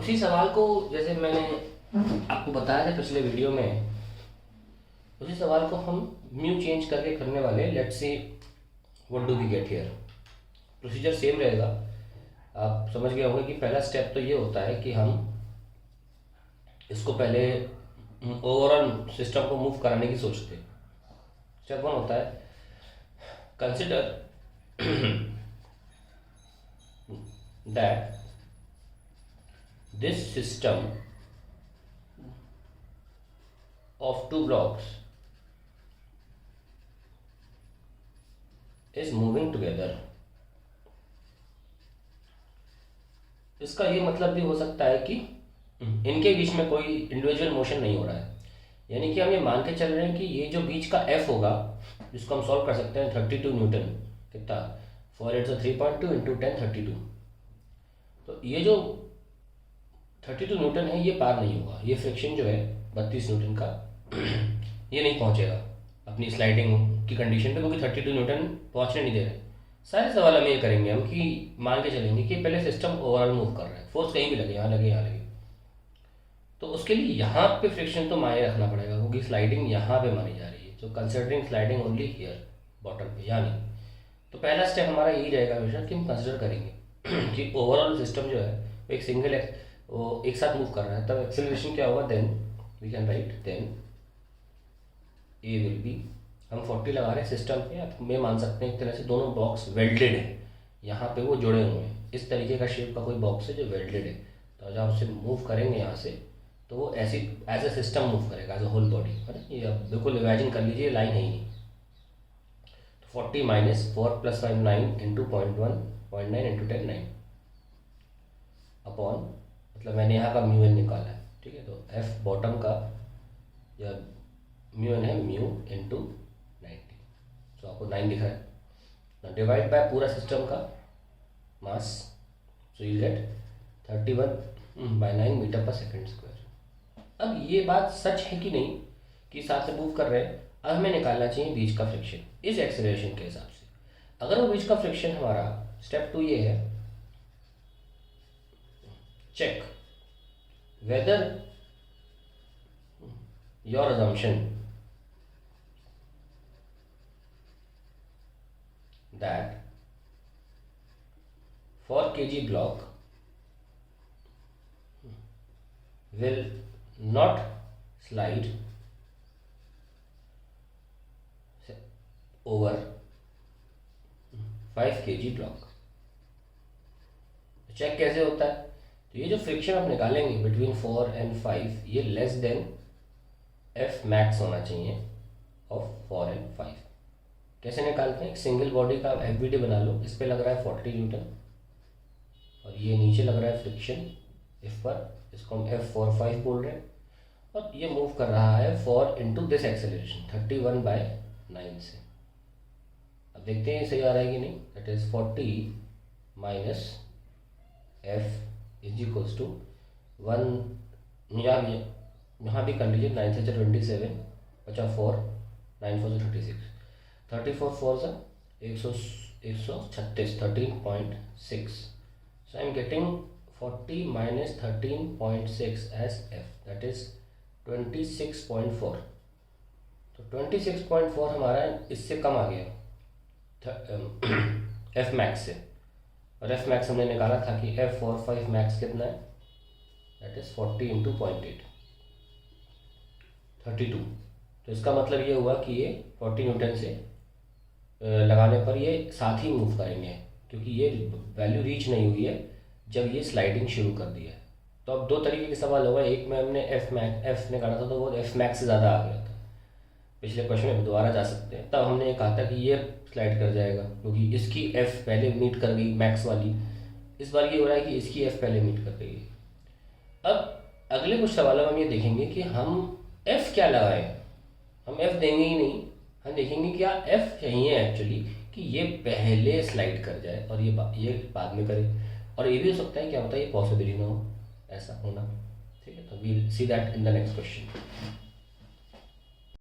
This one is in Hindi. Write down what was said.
उसी सवाल को जैसे मैंने आपको बताया था पिछले वीडियो में, उसी सवाल को हम म्यू चेंज करके करने वाले। Let's see what do we get here. Procedure same रहेगा। आप समझ गए होंगे कि पहला स्टेप तो ये होता है कि हम इसको पहले ओवरऑल सिस्टम को मूव कराने की सोचते हैं। स्टेप वन होता है consider that this system of two blocks is moving together। इसका ये मतलब भी हो सकता है कि इनके बीच में कोई इंडिविजुअल मोशन नहीं हो रहा है। यानी कि हम ये मान के चल रहे हैं कि ये जो बीच का F होगा, जिसको हम सॉल्व कर सकते हैं 32 न्यूटन, कितना 4 × 3.2 × 10 32। तो ये जो 32 न्यूटन है ये पार नहीं होगा। ये फ्रिक्शन जो है 32 न्यूटन का ये नहीं पहुंचेगा अपनी स्लाइडिंग की कंडीशन पे, क्योंकि 32 न्यूटन पहुंचने नहीं दे रहे। सारे सवाल हम ये करेंगे हम कि मान के चलेंगे कि पहले सिस्टम ओवरऑल मूव कर रहा है, फोर्स कहीं भी लगे, यहाँ लगे यहाँ लगे, तो उसके लिए यहाँ पे फ्रिक्शन तो मायने रखना पड़ेगा, क्योंकि स्लाइडिंग यहाँ पे मानी जा रही है। तो considering sliding only here bottom पे, यहाँ नहीं। तो पहला स्टेप हमारा यही रहेगा हमेशा कि हम कंसिडर करेंगे कि ओवरऑल सिस्टम जो है वो एक सिंगल वो एक साथ मूव कर रहा है। तब एक्सेलरेशन क्या होगा, then we can write then A will be, हम 40 लगा रहे हैं सिस्टम पे। आप में मान सकते हैं एक तरह से दोनों बॉक्स वेल्डेड है, यहाँ पे वो जुड़े हुए हैं। इस तरीके का शेप का कोई बॉक्स है जो वेल्डेड है, तो जब उसे मूव करेंगे यहाँ से तो वो ऐसी एज ए सिस्टम मूव करेगा, एज ए होल बॉडी, है ना। ये आप बिल्कुल इमेजिन कर लीजिए, लाइन है ही नहीं। 40 - 4 + 5 9 × 0.1 0.9 × 10 9 अपॉन, मतलब मैंने यहाँ का म्यू एन निकाला है, ठीक है। तो एफ बॉटम का या म्यू एन है म्यू × 90, तो आपको 9 दिख रहा है ना। डिवाइड बाय पूरा सिस्टम का mass, so you get 31/9 metre per second square. अब ये बात सच है कि नहीं कि साथ से मूव कर रहे हैं। अब हमें निकालना चाहिए बीच का फ्रिक्शन इस एक्सेलरेशन के हिसाब से। अगर वो बीच का फ्रिक्शन हमारा, स्टेप 2 ये है, check whether your assumption that for kg block will not slide over 5 kg block। Check कैसे होता है, तो ये जो फ्रिक्शन आप निकालेंगे बिटवीन 4 और 5, ये लेस देन एफ मैक्स होना चाहिए ऑफ 4 और 5। कैसे निकालते हैं, एक सिंगल बॉडी का एफ बी डी बना लो। इस पे लग रहा है 40 न्यूटन और ये नीचे लग रहा है फ्रिक्शन इफ पर, इसको हम F4 5 बोल रहे हैं, और ये मूव कर रहा है 4 × दिस एक्सेलरेशन 31/9 से। अब देखते हैं सही आ रहा है कि नहीं। दैट इज 40 - F = 1, यहाँ भी कर लीजिए, 9 से 27, 54, 9 4 से 36, 34 4 से 136, 13.6। So I am getting 40 - 13.6 as F, that is 26.4। तो 26.4 हमारा इससे कम आ गया F मैक्स से, और F मैक्स हमने निकाला था कि F4 5 मैक्स कितना है, दैट इज 40 × 0.8 32। तो इसका मतलब ये हुआ कि ये 40 न्यूटन से लगाने पर ये साथ ही मूव करेंगे, क्योंकि ये वैल्यू रीच नहीं हुई है जब ये स्लाइडिंग शुरू कर दिया है। तो अब 2 तरीके के सवाल होगा। एक में हमने F निकाला था तो वो F मैक्स से ज़्यादा आ गया था, पिछले क्वेश्चन में दोबारा जा सकते हैं। तब हमने कहा था कि ये स्लाइड कर जाएगा क्योंकि इसकी F पहले मीट कर गई मैक्स वाली। इस बार ये हो रहा है कि इसकी F पहले मीट कर गई है। अब अगले कुछ सवालों में हम ये देखेंगे कि हम F क्या लगाएं। हम F देंगे ही नहीं, हम देखेंगे क्या F चाहिए एक्चुअली कि ये पहले स्लाइड कर जाए और ये बाद में करे। और ये भी हो सकता है, क्या होता है, ये पॉसिबल ही ना हो ऐसा होना। ठीक है, तो we'll see that in the next question.